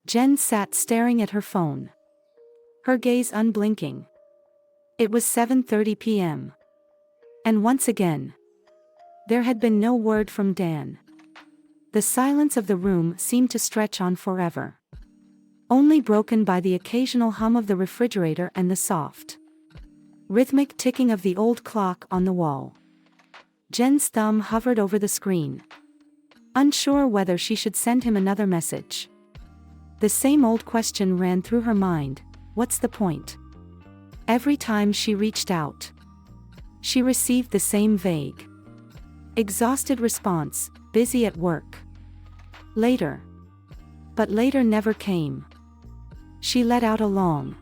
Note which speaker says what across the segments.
Speaker 1: Jen sat staring at her phone, her gaze unblinking. It was 7:30 p.m. And once again, there had been no word from Dan. The silence of the room seemed to stretch on forever, only broken by the occasional hum of the refrigerator and the soft, rhythmic ticking of the old clock on the wall. Jen's thumb hovered over the screen, unsure whether she should send him another message. The same old question ran through her mind: what's the point? Every time she reached out, she received the same vague, exhausted response: busy at work. Later. But later never came. She let out a long,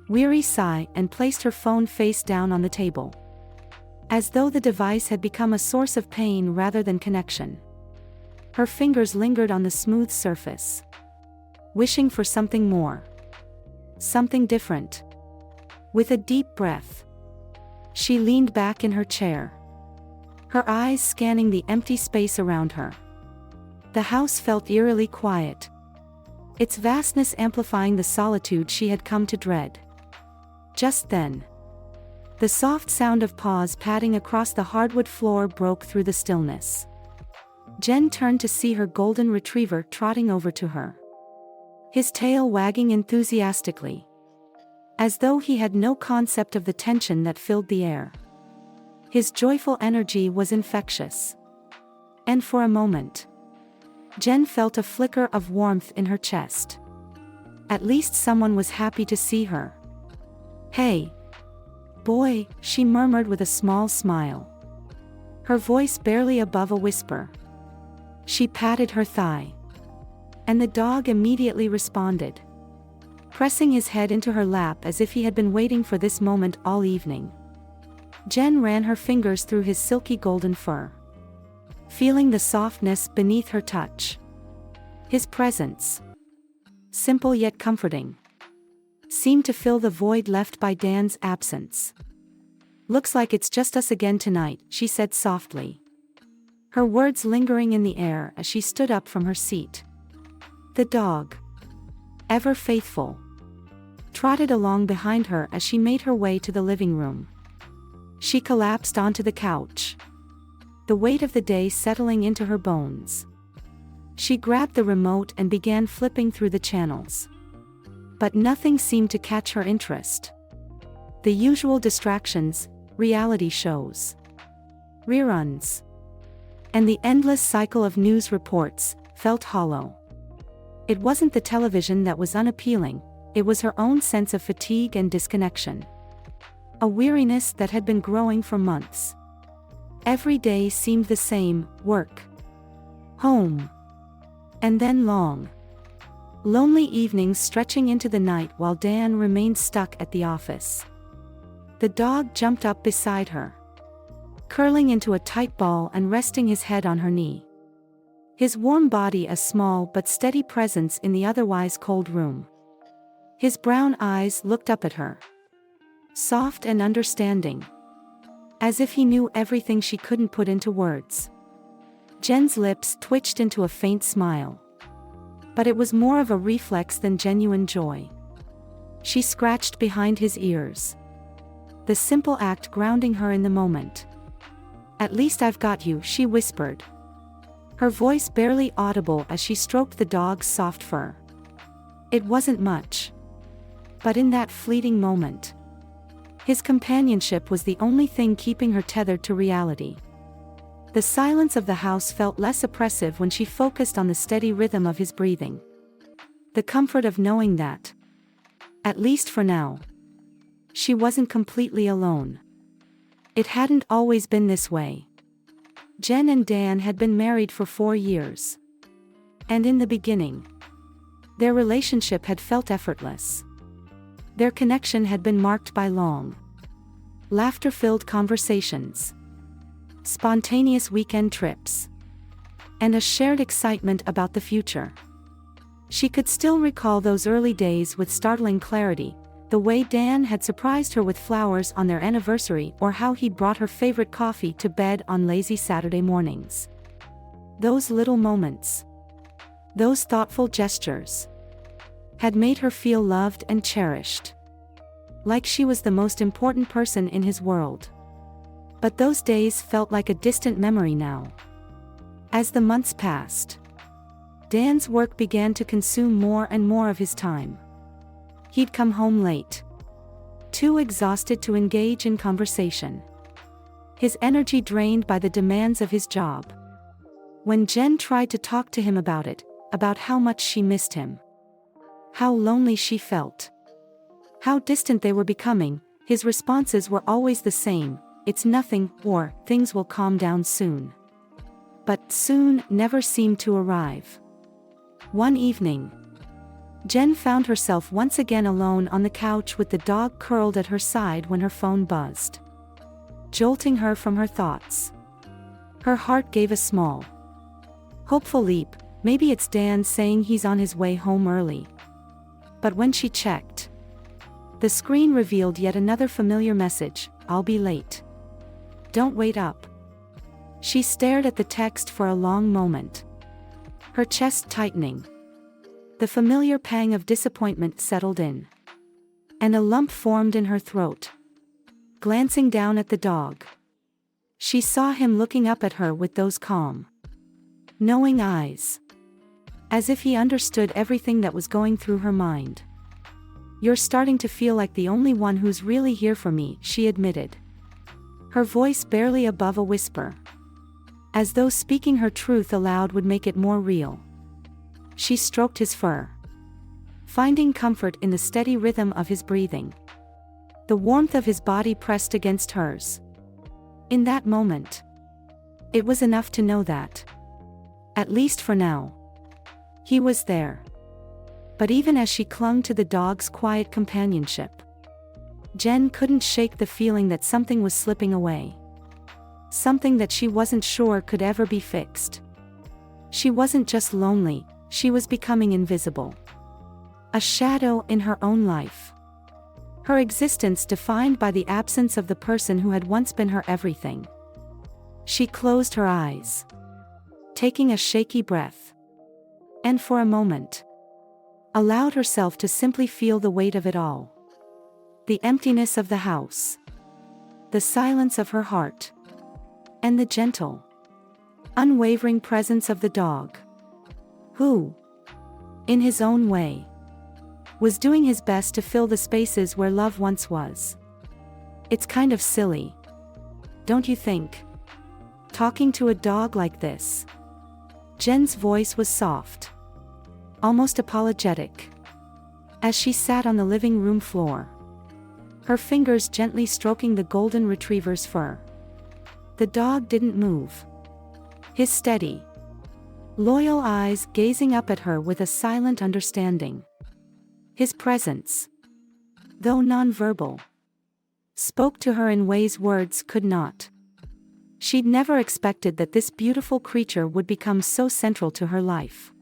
Speaker 1: weary sigh and placed her phone face down on the table, as though the device had become a source of pain rather than connection. Her fingers lingered on the smooth surface, wishing for something more, something different. With a deep breath, she leaned back in her chair, her eyes scanning the empty space around her. The house felt eerily quiet, its vastness amplifying the solitude she had come to dread. Just then, the soft sound of paws padding across the hardwood floor broke through the stillness. Jen turned to see her golden retriever trotting over to her, his tail wagging enthusiastically, as though he had no concept of the tension that filled the air. His joyful energy was infectious. And for a moment, Jen felt a flicker of warmth in her chest. At least someone was happy to see her. "Hey, boy," she murmured with a small smile, her voice barely above a whisper. She patted her thigh, and the dog immediately responded, pressing his head into her lap as if he had been waiting for this moment all evening. Jen ran her fingers through his silky golden fur, feeling the softness beneath her touch. His presence, simple yet comforting, seemed to fill the void left by Dan's absence. "Looks like it's just us again tonight," she said softly, her words lingering in the air as she stood up from her seat. The dog, ever faithful, trotted along behind her as she made her way to the living room. She collapsed onto the couch, the weight of the day settling into her bones. She grabbed the remote and began flipping through the channels. But nothing seemed to catch her interest. The usual distractions, reality shows, reruns, and the endless cycle of news reports, felt hollow. It wasn't the television that was unappealing, it was her own sense of fatigue and disconnection. A weariness that had been growing for months. Every day seemed the same: work, home, and then long, lonely evenings stretching into the night while Dan remained stuck at the office. The dog jumped up beside her, curling into a tight ball and resting his head on her knee, his warm body a small but steady presence in the otherwise cold room. His brown eyes looked up at her, soft and understanding, as if he knew everything she couldn't put into words. Jen's lips twitched into a faint smile, but it was more of a reflex than genuine joy. She scratched behind his ears, the simple act grounding her in the moment. "At least I've got you," she whispered, her voice barely audible as she stroked the dog's soft fur. It wasn't much, but in that fleeting moment, his companionship was the only thing keeping her tethered to reality. The silence of the house felt less oppressive when she focused on the steady rhythm of his breathing. The comfort of knowing that, at least for now, she wasn't completely alone. It hadn't always been this way. Jen and Dan had been married for 4 years. And in the beginning, their relationship had felt effortless. Their connection had been marked by long, laughter-filled conversations, spontaneous weekend trips, and a shared excitement about the future. She could still recall those early days with startling clarity, the way Dan had surprised her with flowers on their anniversary or how he brought her favorite coffee to bed on lazy Saturday mornings. Those little moments, those thoughtful gestures, had made her feel loved and cherished. Like she was the most important person in his world. But those days felt like a distant memory now. As the months passed, Dan's work began to consume more and more of his time. He'd come home late, too exhausted to engage in conversation. His energy drained by the demands of his job. When Jen tried to talk to him about it, about how much she missed him, how lonely she felt, how distant they were becoming, his responses were always the same: "It's nothing," or "Things will calm down soon." But soon never seemed to arrive. One evening, Jen found herself once again alone on the couch with the dog curled at her side when her phone buzzed, jolting her from her thoughts. Her heart gave a small, hopeful leap. Maybe it's Dan saying he's on his way home early. But when she checked, the screen revealed yet another familiar message: "I'll be late. Don't wait up." She stared at the text for a long moment, her chest tightening. The familiar pang of disappointment settled in, and a lump formed in her throat. Glancing down at the dog, she saw him looking up at her with those calm, knowing eyes, as if he understood everything that was going through her mind. "You're starting to feel like the only one who's really here for me," she admitted, her voice barely above a whisper, as though speaking her truth aloud would make it more real. She stroked his fur, finding comfort in the steady rhythm of his breathing, the warmth of his body pressed against hers. In that moment, it was enough to know that, at least for now, he was there. But even as she clung to the dog's quiet companionship, Jen couldn't shake the feeling that something was slipping away. Something that she wasn't sure could ever be fixed. She wasn't just lonely, she was becoming invisible. A shadow in her own life. Her existence defined by the absence of the person who had once been her everything. She closed her eyes, taking a shaky breath, and for a moment, allowed herself to simply feel the weight of it all. The emptiness of the house, the silence of her heart, and the gentle, unwavering presence of the dog, who, in his own way, was doing his best to fill the spaces where love once was. "It's kind of silly, don't you think? Talking to a dog like this." Jen's voice was soft, almost apologetic, as she sat on the living room floor, her fingers gently stroking the golden retriever's fur. The dog didn't move, his steady, loyal eyes gazing up at her with a silent understanding. His presence, though nonverbal, spoke to her in ways words could not. She'd never expected that this beautiful creature would become so central to her life.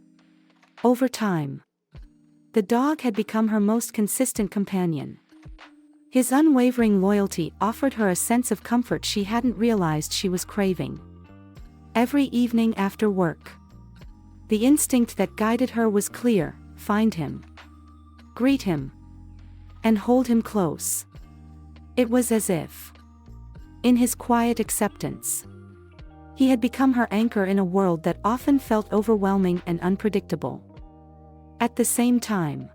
Speaker 1: Over time, the dog had become her most consistent companion. His unwavering loyalty offered her a sense of comfort she hadn't realized she was craving. Every evening after work, the instinct that guided her was clear: find him, greet him, and hold him close. It was as if, in his quiet acceptance, he had become her anchor in a world that often felt overwhelming and unpredictable. At the same time,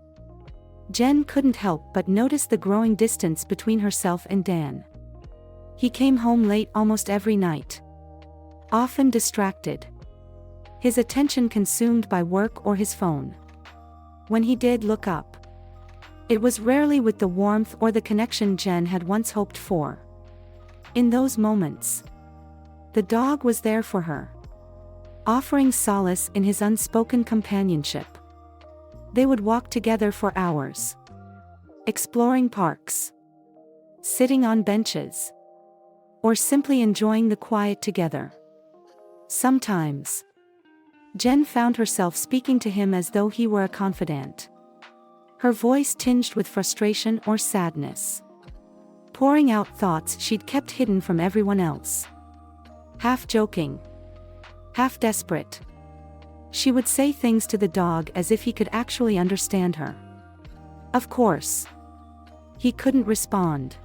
Speaker 1: Jen couldn't help but notice the growing distance between herself and Dan. He came home late almost every night, often distracted, his attention consumed by work or his phone. When he did look up, it was rarely with the warmth or the connection Jen had once hoped for. In those moments, the dog was there for her, offering solace in his unspoken companionship. They would walk together for hours, exploring parks, sitting on benches, or simply enjoying the quiet together. Sometimes, Jen found herself speaking to him as though he were a confidant, her voice tinged with frustration or sadness, pouring out thoughts she'd kept hidden from everyone else. Half joking, half desperate, she would say things to the dog as if he could actually understand her. Of course. He couldn't respond.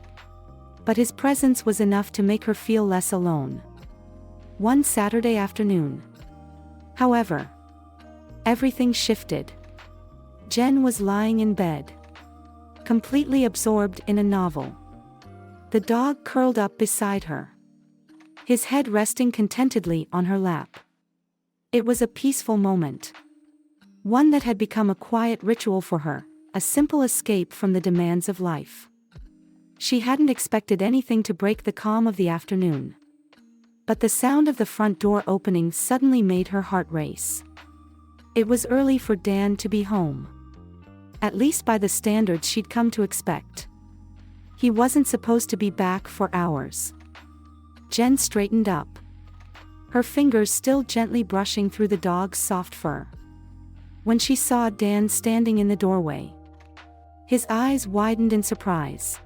Speaker 1: But his presence was enough to make her feel less alone. One Saturday afternoon, however, everything shifted. Jen was lying in bed, completely absorbed in a novel. The dog curled up beside her, his head resting contentedly on her lap. It was a peaceful moment. One that had become a quiet ritual for her, a simple escape from the demands of life. She hadn't expected anything to break the calm of the afternoon. But the sound of the front door opening suddenly made her heart race. It was early for Dan to be home. At least by the standards she'd come to expect. He wasn't supposed to be back for hours. Jen straightened up, her fingers still gently brushing through the dog's soft fur. When she saw Dan standing in the doorway, his eyes widened in surprise,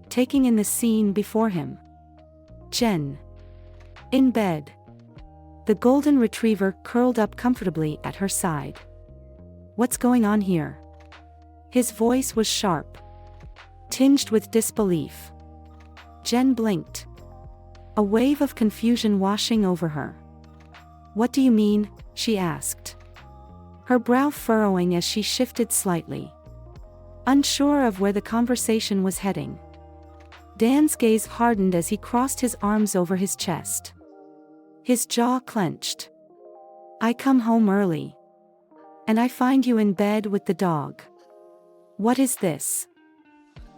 Speaker 1: taking in the scene before him. Jen, in bed, the golden retriever curled up comfortably at her side. "What's going on here?" His voice was sharp, tinged with disbelief. Jen blinked, a wave of confusion washing over her. "What do you mean?" she asked, her brow furrowing as she shifted slightly, unsure of where the conversation was heading. Dan's gaze hardened as he crossed his arms over his chest, his jaw clenched. "I come home early, and I find you in bed with the dog. What is this?"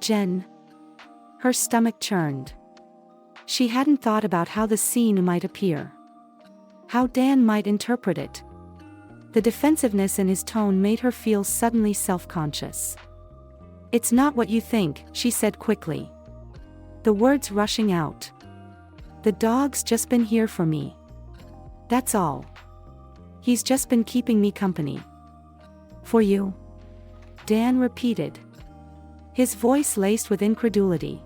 Speaker 1: Jen. Her stomach churned. She hadn't thought about how the scene might appear, how Dan might interpret it. The defensiveness in his tone made her feel suddenly self-conscious. "It's not what you think," she said quickly, the words rushing out. "The dog's just been here for me. That's all. He's just been keeping me company." "For you?" Dan repeated, his voice laced with incredulity.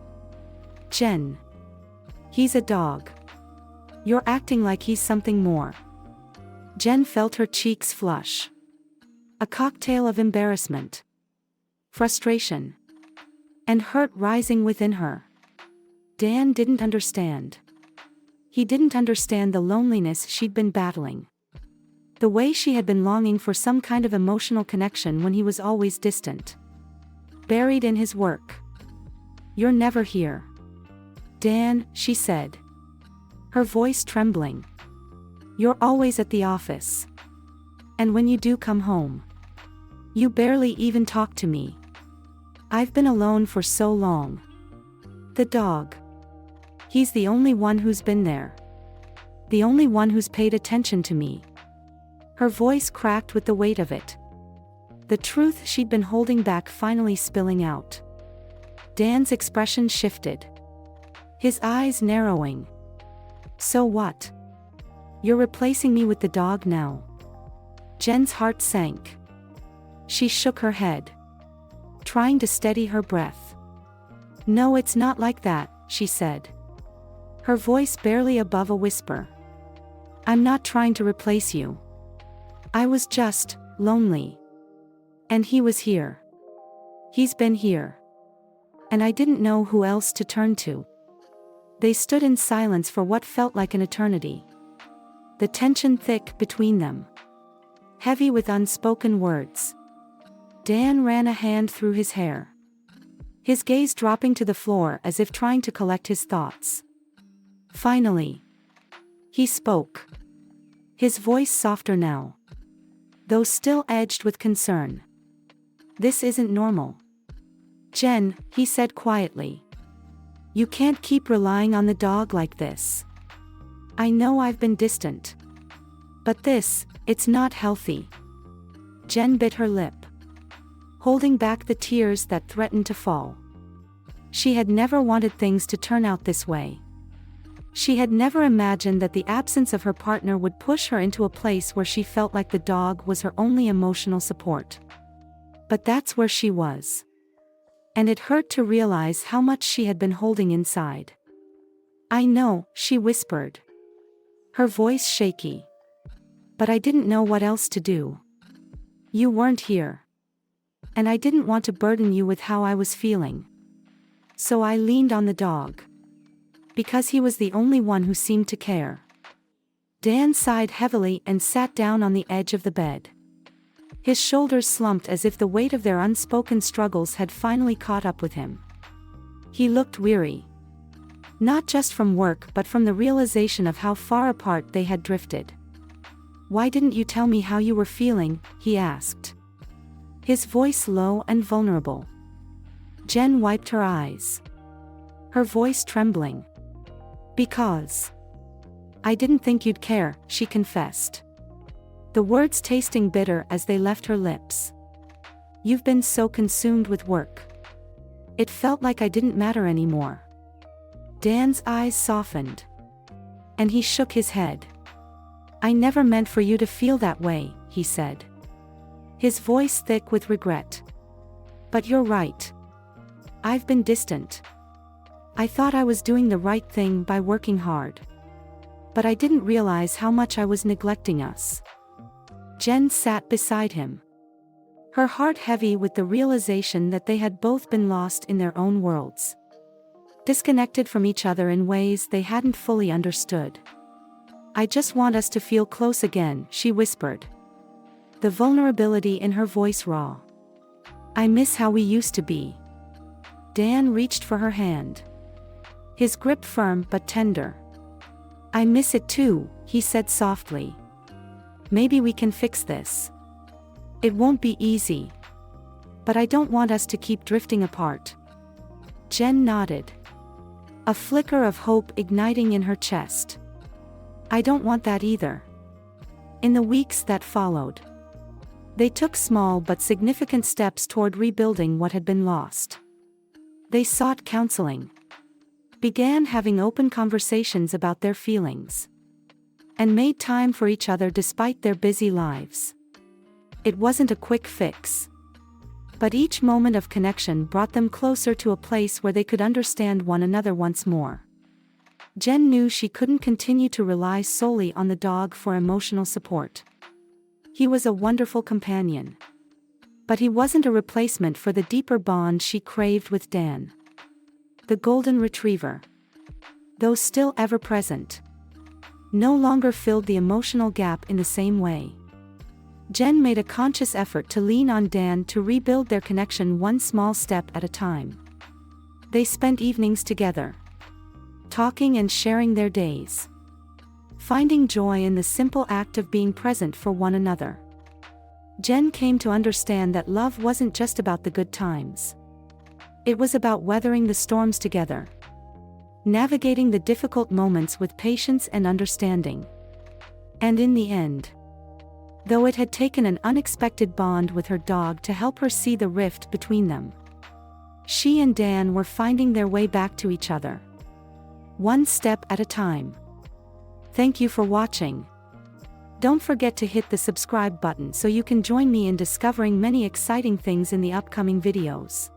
Speaker 1: "Jen, he's a dog. You're acting like he's something more." Jen felt her cheeks flush, a cocktail of embarrassment, frustration, and hurt rising within her. Dan didn't understand. He didn't understand the loneliness she'd been battling, the way she had been longing for some kind of emotional connection when he was always distant, buried in his work. "You're never here, Dan," she said, her voice trembling. "You're always at the office. And when you do come home, you barely even talk to me. I've been alone for so long. The dog. He's the only one who's been there. The only one who's paid attention to me." Her voice cracked with the weight of it, the truth she'd been holding back finally spilling out. Dan's expression shifted, his eyes narrowing. "So what? You're replacing me with the dog now?" Jen's heart sank. She shook her head, trying to steady her breath. "No, it's not like that," she said, her voice barely above a whisper. "I'm not trying to replace you. I was just lonely. And he was here. He's been here. And I didn't know who else to turn to." They stood in silence for what felt like an eternity, the tension thick between them, heavy with unspoken words. Dan ran a hand through his hair, his gaze dropping to the floor as if trying to collect his thoughts. Finally, he spoke, his voice softer now, though still edged with concern. "This isn't normal. Jen," he said quietly. "You can't keep relying on the dog like this. I know I've been distant. But it's not healthy." Jen bit her lip, holding back the tears that threatened to fall. She had never wanted things to turn out this way. She had never imagined that the absence of her partner would push her into a place where she felt like the dog was her only emotional support. But that's where she was. And it hurt to realize how much she had been holding inside. "I know," she whispered, her voice shaky. "But I didn't know what else to do. You weren't here. And I didn't want to burden you with how I was feeling. So I leaned on the dog. Because he was the only one who seemed to care. Dan sighed heavily and sat down on the edge of the bed. His shoulders slumped as if the weight of their unspoken struggles had finally caught up with him. He looked weary. Not just from work but from the realization of how far apart they had drifted. "Why didn't you tell me how you were feeling?" he asked. His voice low and vulnerable. Jen wiped her eyes. Her voice trembling. "Because I didn't think you'd care," she confessed. The words tasting bitter as they left her lips. "You've been so consumed with work. It felt like I didn't matter anymore." Dan's eyes softened. And he shook his head. "I never meant for you to feel that way," he said. His voice thick with regret. "But you're right. I've been distant. I thought I was doing the right thing by working hard. But I didn't realize how much I was neglecting us." Jen sat beside him. Her heart heavy with the realization that they had both been lost in their own worlds. Disconnected from each other in ways they hadn't fully understood. "I just want us to feel close again," she whispered. The vulnerability in her voice raw. "I miss how we used to be." Dan reached for her hand. His grip firm but tender. "I miss it too," he said softly. "Maybe we can fix this. It won't be easy. But I don't want us to keep drifting apart." Jen nodded. A flicker of hope igniting in her chest. "I don't want that either." In the weeks that followed, they took small but significant steps toward rebuilding what had been lost. They sought counseling. Began having open conversations about their feelings. And made time for each other despite their busy lives. It wasn't a quick fix. But each moment of connection brought them closer to a place where they could understand one another once more. Jen knew she couldn't continue to rely solely on the dog for emotional support. He was a wonderful companion. But he wasn't a replacement for the deeper bond she craved with Dan. The golden retriever, though still ever present, no longer filled the emotional gap in the same way. Jen made a conscious effort to lean on Dan to rebuild their connection one small step at a time. They spent evenings together, talking and sharing their days, finding joy in the simple act of being present for one another. Jen came to understand that love wasn't just about the good times. It was about weathering the storms together, navigating the difficult moments with patience and understanding. And in the end, though it had taken an unexpected bond with her dog to help her see the rift between them, she and Dan were finding their way back to each other, one step at a time. Thank you for watching. Don't forget to hit the subscribe button so you can join me in discovering many exciting things in the upcoming videos.